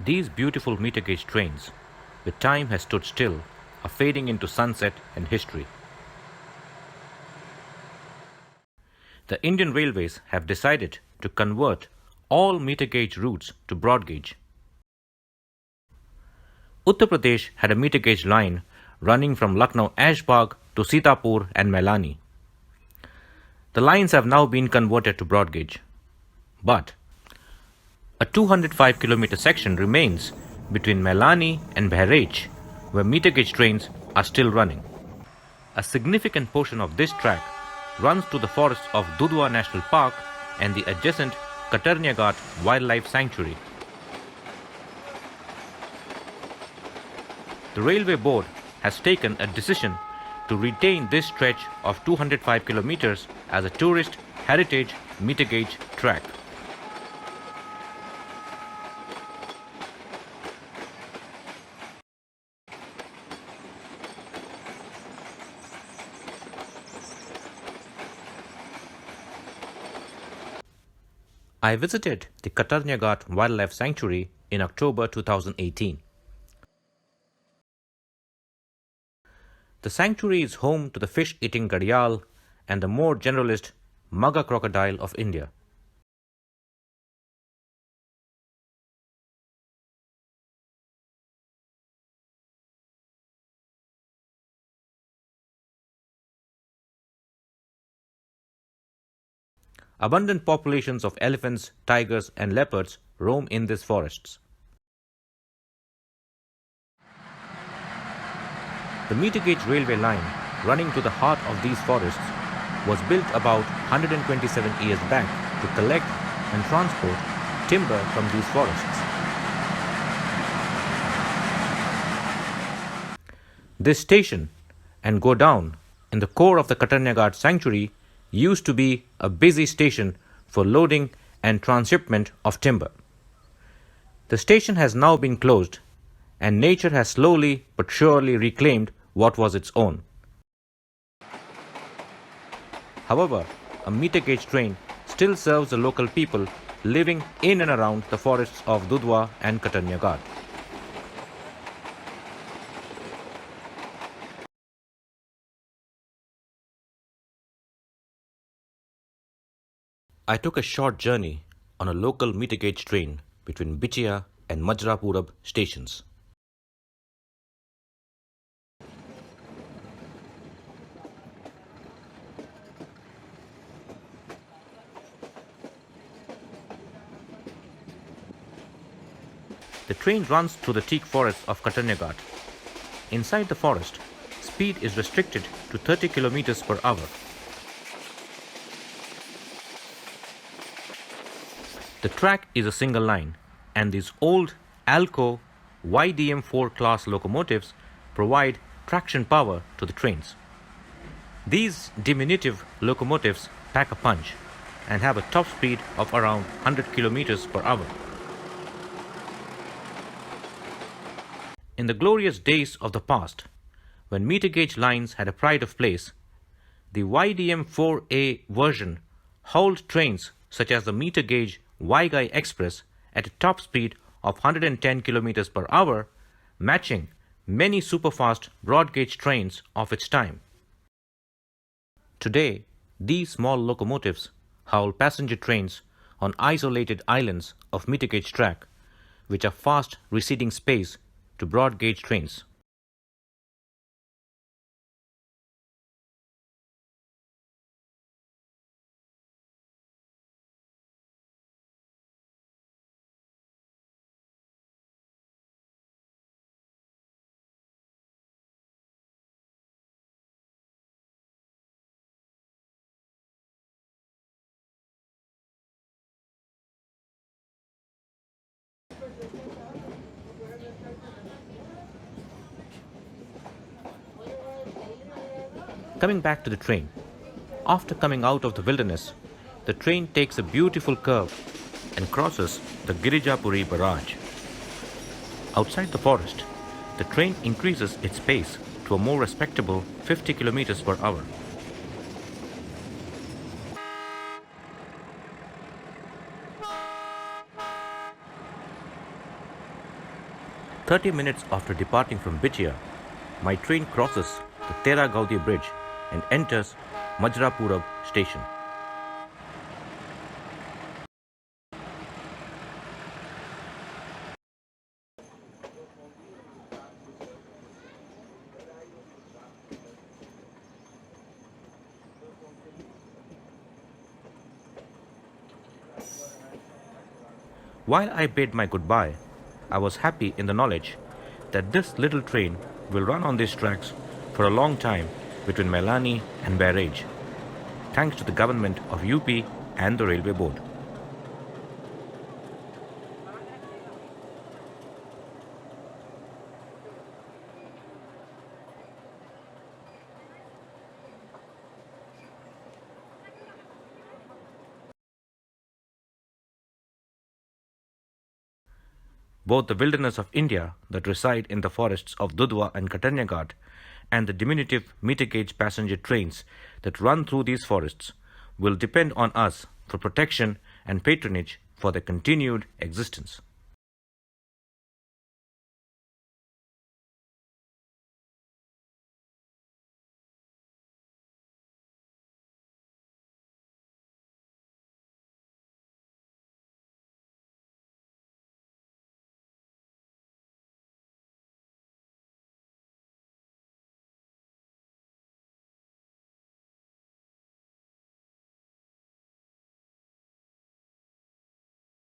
These beautiful meter gauge trains, with time has stood still, are fading into sunset and history. The Indian Railways have decided to convert all meter gauge routes to broad gauge. Uttar Pradesh had a meter gauge line running from Lucknow Ashbagh to Sitapur and Mailani. The lines have now been converted to broad gauge. But a 205 kilometer section remains between Mailani and Bahraich, where meter gauge trains are still running. A significant portion of this track runs through the forests of Dudhwa National Park and the adjacent Katarniaghat Wildlife Sanctuary. The Railway Board has taken a decision to retain this stretch of 205 kilometers as a tourist heritage meter gauge track. I visited the Katarniaghat Wildlife Sanctuary in October 2018. The sanctuary is home to the fish-eating Gharial and the more generalist Mugger crocodile of India. Abundant populations of elephants, tigers and leopards roam in these forests. The meter gauge railway line running to the heart of these forests was built about 127 years back to collect and transport timber from these forests. This station and godown in the core of the Katarniaghat sanctuary used to be a busy station for loading and transshipment of timber. The station has now been closed, and nature has slowly but surely reclaimed what was its own. However, a meter gauge train still serves the local people living in and around the forests of Dudhwa and Katarniaghat. I took a short journey on a local meter gauge train between Bichia and Majrapurab stations. The train runs through the teak forests of Katarniaghat. Inside the forest, speed is restricted to 30 kilometers per hour. The track is a single line, and these old ALCo YDM4 class locomotives provide traction power to the trains. These diminutive locomotives pack a punch and have a top speed of around 100 kilometers per hour. In the glorious days of the past, when meter gauge lines had a pride of place, the YDM4A version hauled trains such as the meter gauge Vaigai Express at a top speed of 110 km per hour, matching many superfast broad gauge trains of its time. Today, these small locomotives haul passenger trains on isolated islands of meter gauge track, which are fast receding space to broad gauge trains. Coming back to the train, after coming out of the wilderness, the train takes a beautiful curve and crosses the Girijapuri barrage. Outside the forest, the train increases its pace to a more respectable 50 kilometers per hour. 30 minutes after departing from Bitia, my train crosses the Tera Gaudi bridge and enters Majrapurab station. While I bade my goodbye, I was happy in the knowledge that this little train will run on these tracks for a long time between Mailani and Bahraich, thanks to the government of UP and the Railway Board. Both the wilderness of India that reside in the forests of Dudhwa and Katarniaghat and the diminutive meter gauge passenger trains that run through these forests will depend on us for protection and patronage for their continued existence.